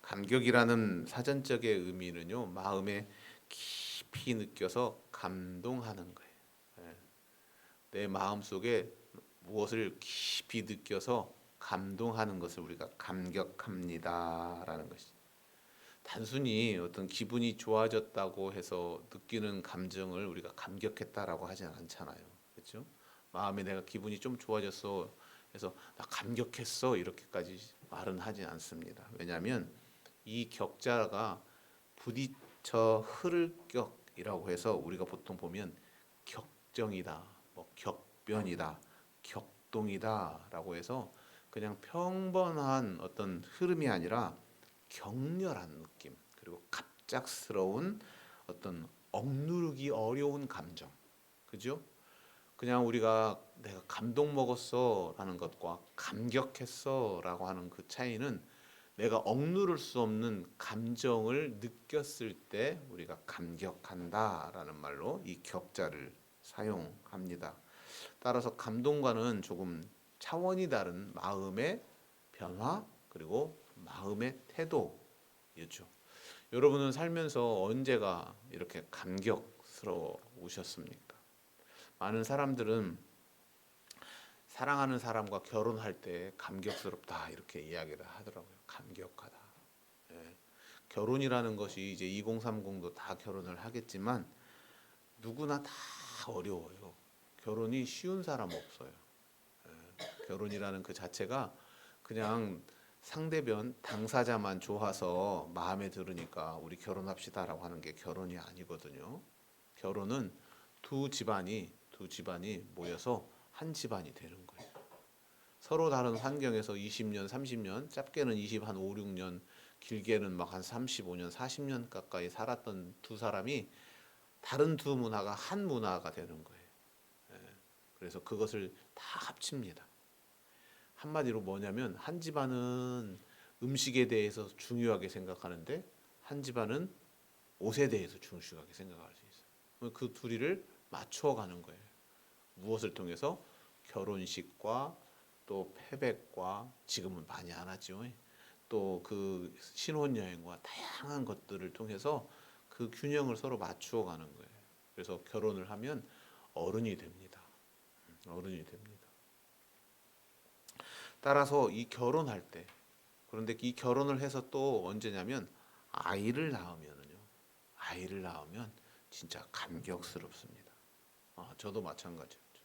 감격이라는 사전적의 의미는요, 마음에 깊이 느껴서 감동하는 거예요. 예. 내 마음 속에 무엇을 깊이 느껴서 감동하는 것을 우리가 감격합니다라는 것이. 단순히 어떤 기분이 좋아졌다고 해서 느끼는 감정을 우리가 감격했다라고 하진 않잖아요. 그렇죠? 마음에 내가 기분이 좀 좋아졌어 해서 나 감격했어 이렇게까지 말은 하지 않습니다. 왜냐하면 이 격자가 부딪혀 흐를 격이라고 해서 우리가 보통 보면 격정이다, 뭐 격변이다, 격동이다라고 해서 그냥 평범한 어떤 흐름이 아니라 격렬한 느낌, 그리고 갑작스러운 어떤 억누르기 어려운 감정, 그죠? 그냥 우리가 내가 감동 먹었어라는 것과 감격했어라고 하는 그 차이는 내가 억누를 수 없는 감정을 느꼈을 때 우리가 감격한다라는 말로 이 격자를 사용합니다. 따라서 감동과는 조금 차원이 다른 마음의 변화 그리고 마음의 태도였죠. 여러분은 살면서 언제가 이렇게 감격스러우셨습니까? 많은 사람들은 사랑하는 사람과 결혼할 때 감격스럽다 이렇게 이야기를 하더라고요. 감격하다. 예. 결혼이라는 것이 이제 2030도 다 결혼을 하겠지만 누구나 다 어려워요. 결혼이 쉬운 사람 없어요. 결혼이라는 그 자체가 그냥 상대편 당사자만 좋아서 마음에 들으니까 우리 결혼합시다라고 하는 게 결혼이 아니거든요. 결혼은 두 집안이 모여서 한 집안이 되는 거예요. 서로 다른 환경에서 20년, 30년, 짧게는 20, 한 5, 6년, 길게는 막 한 35년, 40년 가까이 살았던 두 사람이 다른 두 문화가 한 문화가 되는 거예요. 예. 그래서 그것을 다 합칩니다. 한마디로 뭐냐면 한 집안은 음식에 대해서 중요하게 생각하는데 한 집안은 옷에 대해서 중요하게 생각할 수 있어요. 그 둘이를 맞춰가는 거예요. 무엇을 통해서? 결혼식과 또 패백과 지금은 많이 안 하죠. 또 그 신혼여행과 다양한 것들을 통해서 그 균형을 서로 맞추어 가는 거예요. 그래서 결혼을 하면 어른이 됩니다. 어른이 됩니다. 따라서 이 결혼할 때 그런데 이 결혼을 해서 또 언제냐면 아이를 낳으면 진짜 감격스럽습니다. 저도 마찬가지였죠.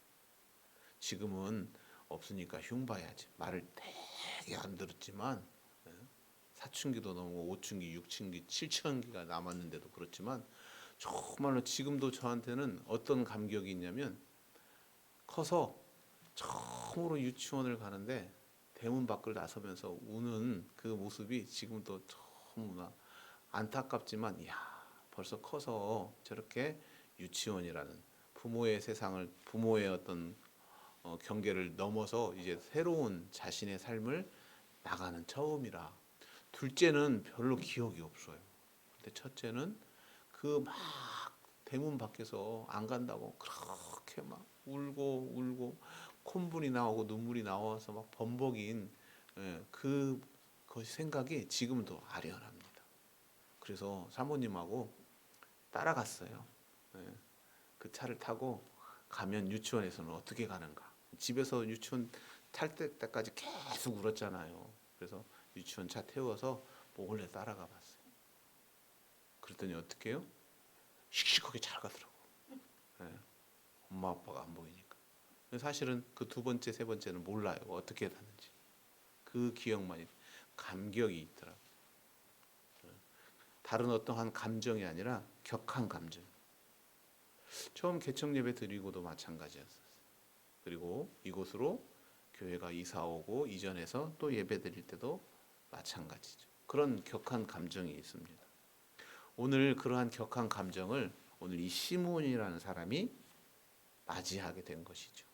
지금은 없으니까 흉봐야지. 말을 되게 안 들었지만 예, 사춘기도 넘고 5춘기, 6춘기, 7춘기가 남았는데도 그렇지만 정말로 지금도 저한테는 어떤 감격이 있냐면 커서 처음으로 유치원을 가는데 대문 밖을 나서면서 우는 그 모습이 지금도 너무나 안타깝지만 야 벌써 커서 저렇게 유치원이라는 부모의 세상을 부모의 어떤 경계를 넘어서 이제 새로운 자신의 삶을 나가는 처음이라 둘째는 별로 기억이 없어요. 근데 첫째는 그 막 대문 밖에서 안 간다고 그렇게 막 울고 콧물이 나오고 눈물이 나와서 막 범벅인 그 생각이 지금도 아련합니다. 그래서 사모님하고 따라갔어요. 예, 그 차를 타고 가면 유치원에서는 어떻게 가는가. 집에서 유치원 탈 때까지 계속 울었잖아요. 그래서 유치원 차 태워서 몰래 따라가 봤어요. 그랬더니 어떻게 해요? 씩씩하게 잘 가더라고. 예, 엄마 아빠가 안 보이니까. 사실은 그 두 번째, 세 번째는 몰라요. 어떻게 갔는지. 그 기억만이 감격이 있더라고요. 다른 어떠한 감정이 아니라 격한 감정. 처음 개척 예배 드리고도 마찬가지였어요. 그리고 이곳으로 교회가 이사 오고 이전해서 또 예배 드릴 때도 마찬가지죠. 그런 격한 감정이 있습니다. 오늘 그러한 격한 감정을 오늘 이 시므온이라는 사람이 맞이하게 된 것이죠.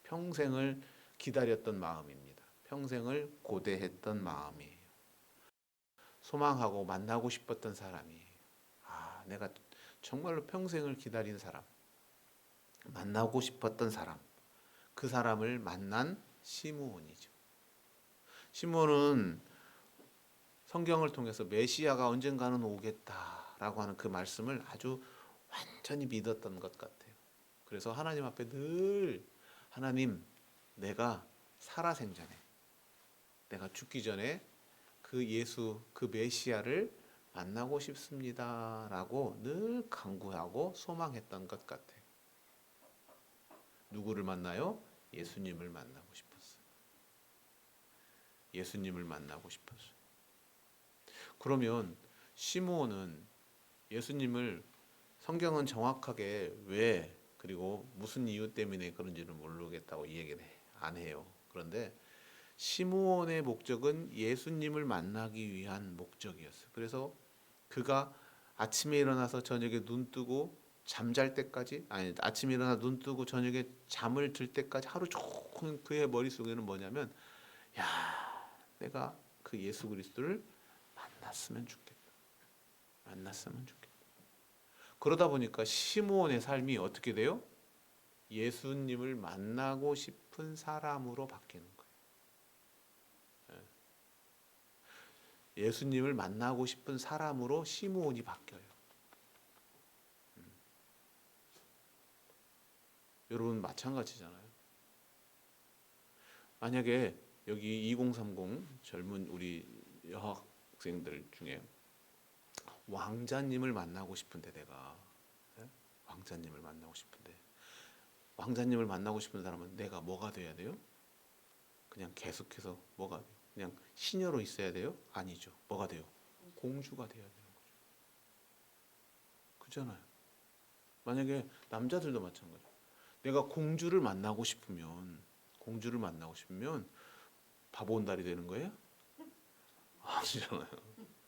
평생을 기다렸던 마음입니다. 평생을 고대했던 마음이에요. 소망하고 만나고 싶었던 사람이에요. 내가 정말로 평생을 기다린 사람, 만나고 싶었던 사람, 그 사람을 만난 시므온이죠. 시므온은 성경을 통해서 메시아가 언젠가는 오겠다라고 하는 그 말씀을 아주 완전히 믿었던 것 같아요. 그래서 하나님 앞에 늘 하나님, 내가 살아생전에, 내가 죽기 전에 그 예수, 그 메시아를 만나고 싶습니다라고 늘 간구하고 소망했던 것 같아요. 누구를 만나요? 예수님을 만나고 싶었어요. 예수님을 만나고 싶었어요. 그러면 시므온은 예수님을, 성경은 정확하게 왜 그리고 무슨 이유 때문에 그런지는 모르겠다고 이 얘기를 안 해요. 그런데 시므온의 목적은 예수님을 만나기 위한 목적이었어요. 그래서 그가 아침에 일어나서 저녁에 눈 뜨고 잠잘 때까지, 아니 아침에 일어나 눈 뜨고 저녁에 잠을 들 때까지 하루 종일 그의 머릿속에는 뭐냐면, 야, 내가 그 예수 그리스도를 만났으면 좋겠다. 만났으면 좋겠다. 그러다 보니까 시므온의 삶이 어떻게 돼요? 예수님을 만나고 싶은 사람으로 바뀌는 거예요. 예수님을 만나고 싶은 사람으로 시므온이 바뀌어요. 여러분 마찬가지잖아요. 만약에 여기 2030 젊은 우리 여학생들 중에 왕자님을 만나고 싶은데, 내가 왕자님을 만나고 싶은데, 왕자님을 만나고 싶은 사람은 내가 뭐가 돼야 돼요? 그냥 계속해서 뭐가 돼요? 그냥 시녀로 있어야 돼요? 아니죠. 뭐가 돼요? 공주가 돼야 되는 거죠. 그잖아요. 만약에 남자들도 마찬가지예요. 내가 공주를 만나고 싶으면 바보 온달이 되는 거예요? 아니잖아요.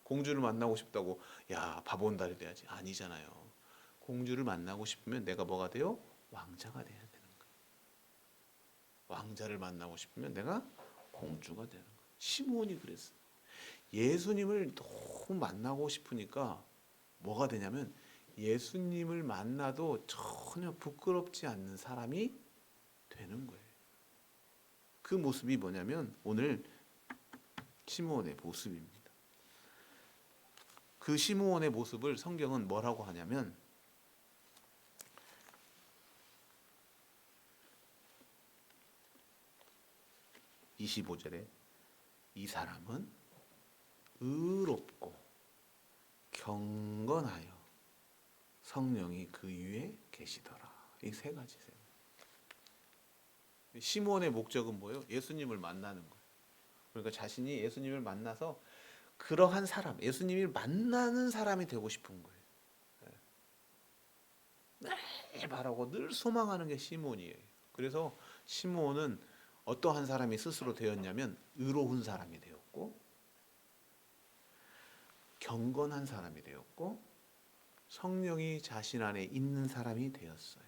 공주를 만나고 싶다고 야 바보 온달이 돼야지, 아니잖아요. 공주를 만나고 싶으면 내가 뭐가 돼요? 왕자가 돼야 되는 거예요. 왕자를 만나고 싶으면 내가 공주가 되는 거예요. 시므온이 그랬어요. 예수님을 너무 만나고 싶으니까 뭐가 되냐면 예수님을 만나도 전혀 부끄럽지 않는 사람이 되는 거예요. 그 모습이 뭐냐면 오늘 시므온의 모습입니다. 그 시므온의 모습을 성경은 뭐라고 하냐면 25절에 이 사람은 의롭고 경건하여 성령이 그 위에 계시더라. 이 세 가지세요. 시므온의 목적은 뭐예요? 예수님을 만나는 거예요. 그러니까 자신이 예수님을 만나서 그러한 사람, 예수님을 만나는 사람이 되고 싶은 거예요. 늘 바라고 늘 소망하는 게 시므온이에요. 그래서 시므온은 어떠한 사람이 스스로 되었냐면 의로운 사람이 되었고, 경건한 사람이 되었고, 성령이 자신 안에 있는 사람이 되었어요.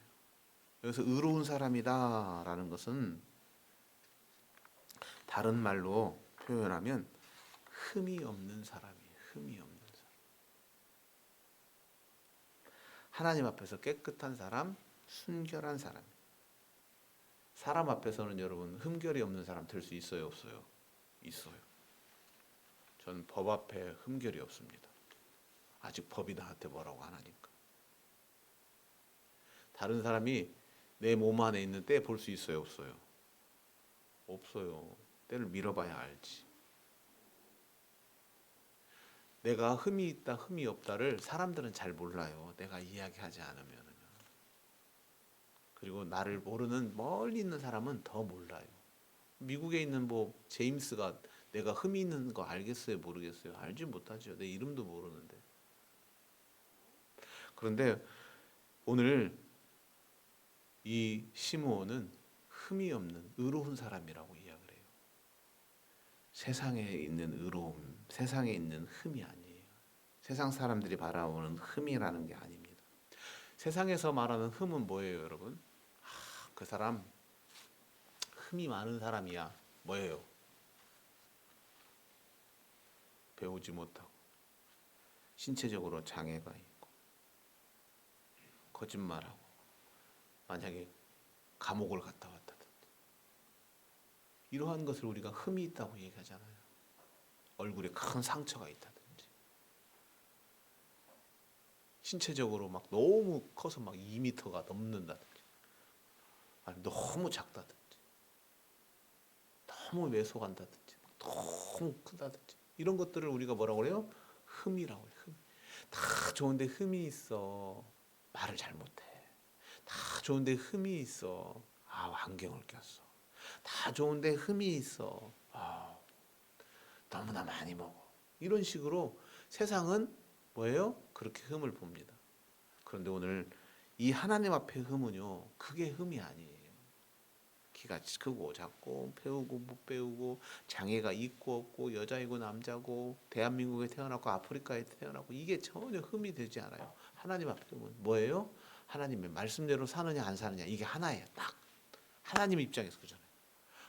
여기서 의로운 사람이다라는 것은 다른 말로 표현하면 흠이 없는 사람이에요. 흠이 없는 사람. 하나님 앞에서 깨끗한 사람, 순결한 사람. 사람 앞에서는 여러분 흠결이 없는 사람 될 수 있어요, 없어요? 있어요. 전 법 앞에 흠결이 없습니다. 아직 법이 나한테 뭐라고 안 하니까. 다른 사람이 내 몸 안에 있는 때 볼 수 있어요, 없어요? 없어요. 때를 밀어봐야 알지. 내가 흠이 있다, 흠이 없다를 사람들은 잘 몰라요. 내가 이야기하지 않으면. 그리고 나를 모르는 멀리 있는 사람은 더 몰라요. 미국에 있는 뭐 제임스가 내가 흠이 있는 거 알겠어요, 모르겠어요? 알지 못하죠. 내 이름도 모르는데. 그런데 오늘 이 시므온은 흠이 없는 의로운 사람이라고 이야기를 해요. 세상에 있는 의로움, 세상에 있는 흠이 아니에요. 세상 사람들이 바라보는 흠이라는 게 아닙니다. 세상에서 말하는 흠은 뭐예요, 여러분? 그 사람 흠이 많은 사람이야. 뭐예요? 배우지 못하고 신체적으로 장애가 있고 거짓말하고 만약에 감옥을 갔다 왔다든지 이러한 것을 우리가 흠이 있다고 얘기하잖아요. 얼굴에 큰 상처가 있다든지, 신체적으로 막 너무 커서 막 2m가 넘는다든지, 아니 너무 작다든지, 너무 왜소한다든지, 너무 크다든지, 이런 것들을 우리가 뭐라고 그래요? 흠이라고 해요. 흠. 다 좋은데 흠이 있어. 말을 잘 못해. 다 좋은데 흠이 있어. 아, 안경을 꼈어. 다 좋은데 흠이 있어. 아, 너무나 많이 먹어. 이런 식으로 세상은 뭐예요? 그렇게 흠을 봅니다. 그런데 오늘 이 하나님 앞의 흠은요, 그게 흠이 아니에요. 키가 크고 작고 배우고 못 배우고 장애가 있고 없고 여자이고 남자고 대한민국에 태어났고 아프리카에 태어났고 이게 전혀 흠이 되지 않아요. 하나님 앞에 흠은 뭐예요? 하나님의 말씀대로 사느냐 안 사느냐 이게 하나예요. 딱 하나님 입장에서 그잖아요.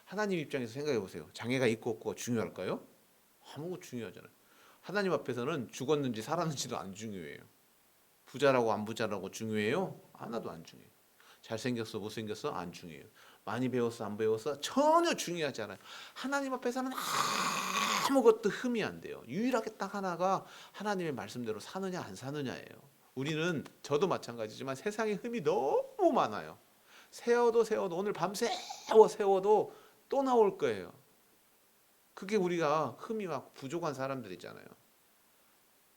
하나님 입장에서 생각해 보세요. 장애가 있고 없고가 중요할까요? 아무것도 중요하잖아요. 하나님 앞에서는 죽었는지 살았는지도 안 중요해요. 부자라고 안 부자라고 중요해요? 하나도 안 중요해요. 잘생겼어 못생겼어? 안 중요해요. 많이 배웠어 안 배웠어? 전혀 중요하지 않아요. 하나님 앞에서는 아무것도 흠이 안 돼요. 유일하게 딱 하나가 하나님의 말씀대로 사느냐 안 사느냐예요. 우리는 저도 마찬가지지만 세상에 흠이 너무 많아요. 세워도 오늘 밤 세워도 또 나올 거예요. 그게 우리가 흠이 막 부족한 사람들이잖아요.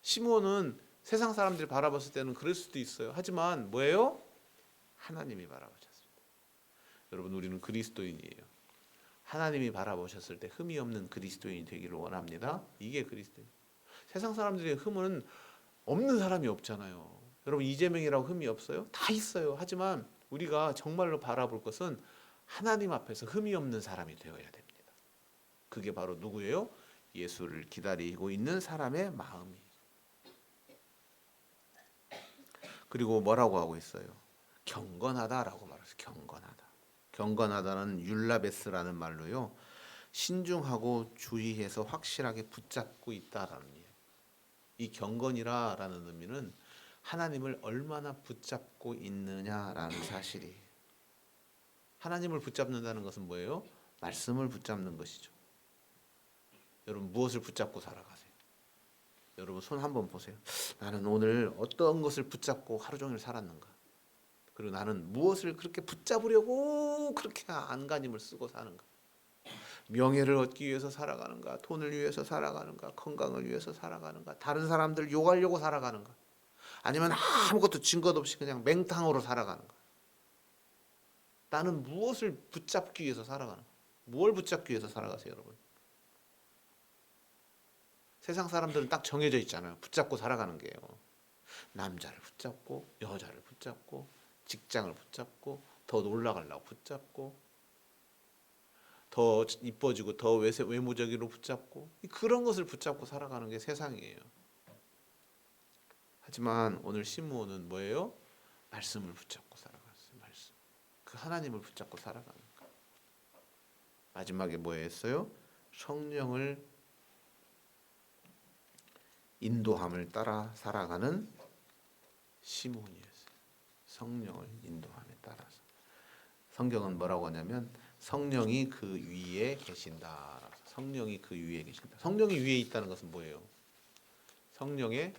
시므온은 세상 사람들이 바라봤을 때는 그럴 수도 있어요. 하지만 뭐예요? 하나님이 바라보셨습니다. 여러분 우리는 그리스도인이에요. 하나님이 바라보셨을 때 흠이 없는 그리스도인이 되기를 원합니다. 이게 그리스도인. 세상 사람들의 흠은 없는 사람이 없잖아요. 여러분 이재명이라고 흠이 없어요? 다 있어요. 하지만 우리가 정말로 바라볼 것은 하나님 앞에서 흠이 없는 사람이 되어야 됩니다. 그게 바로 누구예요? 예수를 기다리고 있는 사람의 마음이. 그리고 뭐라고 하고 있어요? 경건하다라고 말해서 경건하다. 경건하다는 율라베스라는 말로요. 신중하고 주의해서 확실하게 붙잡고 있다라는 의미예요. 이 경건이라라는 의미는 하나님을 얼마나 붙잡고 있느냐라는 사실이에요. 하나님을 붙잡는다는 것은 뭐예요? 말씀을 붙잡는 것이죠. 여러분 무엇을 붙잡고 살아가세요? 여러분 손 한번 보세요. 나는 오늘 어떤 것을 붙잡고 하루 종일 살았는가? 그리고 나는 무엇을 그렇게 붙잡으려고 그렇게 안간힘을 쓰고 사는가? 명예를 얻기 위해서 살아가는가? 돈을 위해서 살아가는가? 건강을 위해서 살아가는가? 다른 사람들 욕하려고 살아가는가? 아니면 아무것도 증거 없이 그냥 맹탕으로 살아가는가? 나는 무엇을 붙잡기 위해서 살아가는가? 뭘 붙잡기 위해서 살아가세요, 여러분? 세상 사람들은 딱 정해져 있잖아요. 붙잡고 살아가는 게요. 남자를 붙잡고 여자를 붙잡고 직장을 붙잡고 더 올라가려고 붙잡고 더 이뻐지고 더 외모적으로 붙잡고 그런 것을 붙잡고 살아가는 게 세상이에요. 하지만 오늘 시므온은 뭐예요? 말씀을 붙잡고 살아갔어요. 말씀. 그 하나님을 붙잡고 살아가는 거. 마지막에 뭐였어요? 성령을 인도함을 따라 살아가는 시므온이었어요. 성령을 인도함에 따라서. 성경은 뭐라고 하냐면 성령이 그 위에 계신다. 성령이 그 위에 계신다. 성령이 위에 있다는 것은 뭐예요? 성령의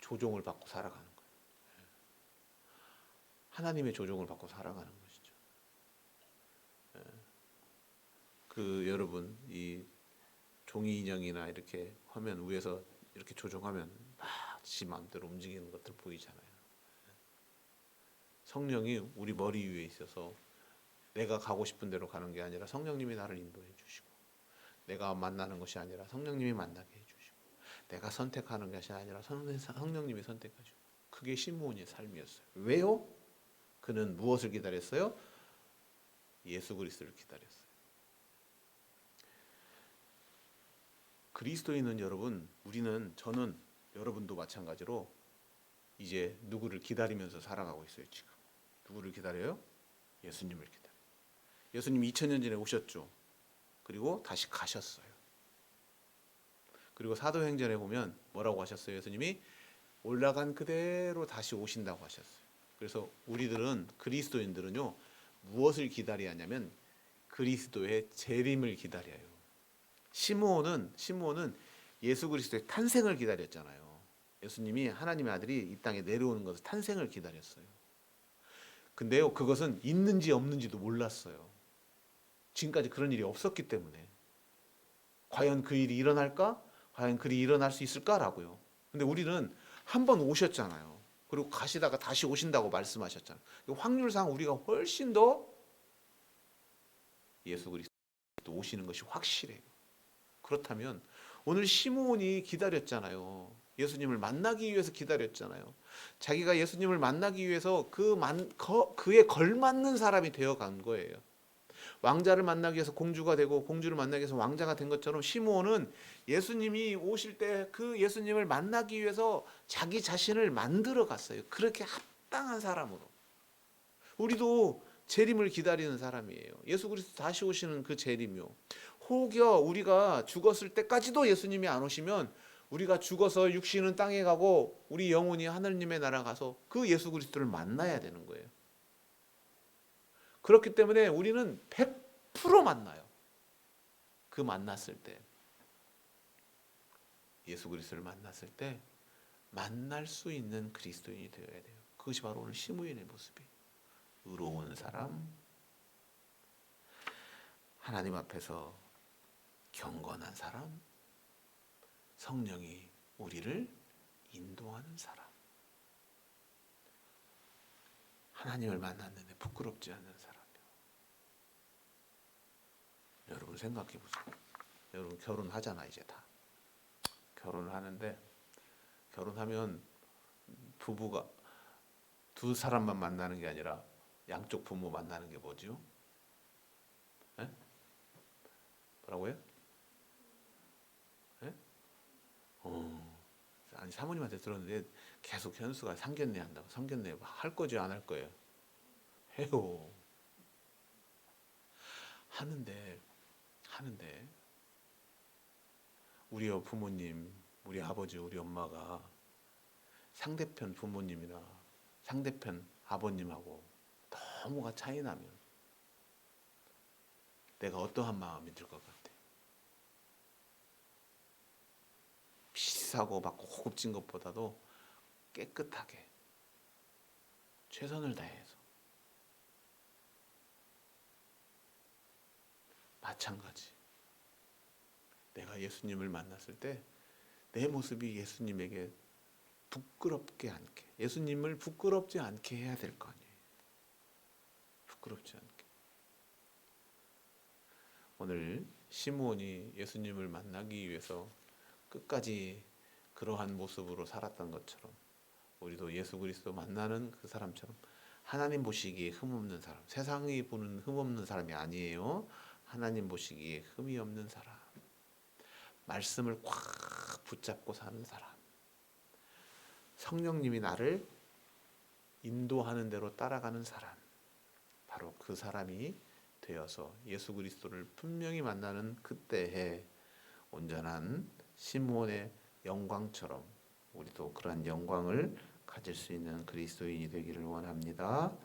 조종을 받고 살아가는 거예요. 하나님의 조종을 받고 살아가는 것이죠. 그 여러분 이 종이 인형이나 이렇게 화면 위에서 이렇게 조종하면 지 마음대로 움직이는 것들 보이잖아요. 성령이 우리 머리 위에 있어서 내가 가고 싶은 대로 가는 게 아니라 성령님이 나를 인도해 주시고 내가 만나는 것이 아니라 성령님이 만나게 해주시고 내가 선택하는 것이 아니라 성령님이 선택해 주시고 그게 시므온의 삶이었어요. 왜요? 그는 무엇을 기다렸어요? 예수 그리스도를 기다렸어요. 그리스도인은 여러분, 저는 여러분도 마찬가지로 이제 누구를 기다리면서 살아가고 있어요. 지금 누구를 기다려요? 예수님을 기다려요. 예수님 2000년 전에 오셨죠. 그리고 다시 가셨어요. 그리고 사도행전에 보면 뭐라고 하셨어요? 예수님이 올라간 그대로 다시 오신다고 하셨어요. 그래서 우리들은 그리스도인들은요 무엇을 기다려야 하냐면 그리스도의 재림을 기다려요. 시므온은 예수 그리스도의 탄생을 기다렸잖아요. 예수님이 하나님의 아들이 이 땅에 내려오는 것을 탄생을 기다렸어요. 근데요, 그것은 있는지 없는지도 몰랐어요. 지금까지 그런 일이 없었기 때문에. 과연 그 일이 일어날까? 과연 그리 일어날 수 있을까라고요. 근데 우리는 한 번 오셨잖아요. 그리고 가시다가 다시 오신다고 말씀하셨잖아요. 확률상 우리가 훨씬 더 예수 그리스도 오시는 것이 확실해요. 그렇다면 오늘 시므온이 기다렸잖아요. 예수님을 만나기 위해서 기다렸잖아요. 자기가 예수님을 만나기 위해서 그에 걸맞는 사람이 되어간 거예요. 왕자를 만나기 위해서 공주가 되고 공주를 만나기 위해서 왕자가 된 것처럼 시므온은 예수님이 오실 때 그 예수님을 만나기 위해서 자기 자신을 만들어 갔어요. 그렇게 합당한 사람으로. 우리도 재림을 기다리는 사람이에요. 예수 그리스도 다시 오시는 그 재림이요. 혹여 우리가 죽었을 때까지도 예수님이 안 오시면 우리가 죽어서 육신은 땅에 가고 우리 영혼이 하느님의 나라 가서 그 예수 그리스도를 만나야 되는 거예요. 그렇기 때문에 우리는 100% 만나요. 그 만났을 때 예수 그리스도를 만났을 때 만날 수 있는 그리스도인이 되어야 돼요. 그것이 바로 오늘 시므온의 모습이에요. 의로운 사람, 하나님 앞에서 경건한 사람, 성령이 우리를 인도하는 사람. 하나님을 만났는데 부끄럽지 않는 사람이요. 여러분 생각해 보세요. 여러분 결혼하잖아 이제 다. 결혼을 하는데 결혼하면 부부가 두 사람만 만나는 게 아니라 양쪽 부모 만나는 게 뭐죠? 에? 뭐라고요? 에? 아니 사모님한테 들었는데 계속 현수가 상견례 한다고. 상견례 할 거죠, 안 할 거예요? 해요. 하는데 우리 부모님, 우리 아버지, 우리 엄마가 상대편 부모님이나 상대편 아버님하고 너무가 차이 나면 내가 어떠한 마음이 들 것 같아? 비싸고 막 고급진 것보다도 깨끗하게 최선을 다해서. 마찬가지. 내가 예수님을 만났을 때 내 모습이 예수님에게 부끄럽게 않게, 예수님을 부끄럽지 않게 해야 될 거 아니에요. 부끄럽지 않게. 오늘 시므온이 예수님을 만나기 위해서 끝까지 그러한 모습으로 살았던 것처럼 우리도 예수 그리스도 만나는 그 사람처럼 하나님 보시기에 흠없는 사람, 세상이 보는 흠없는 사람이 아니에요. 하나님 보시기에 흠이 없는 사람, 말씀을 꽉 붙잡고 사는 사람, 성령님이 나를 인도하는 대로 따라가는 사람, 바로 그 사람이 되어서 예수 그리스도를 분명히 만나는 그때에 온전한 시므온의 영광처럼 우리도 그러한 영광을 가질 수 있는 그리스도인이 되기를 원합니다.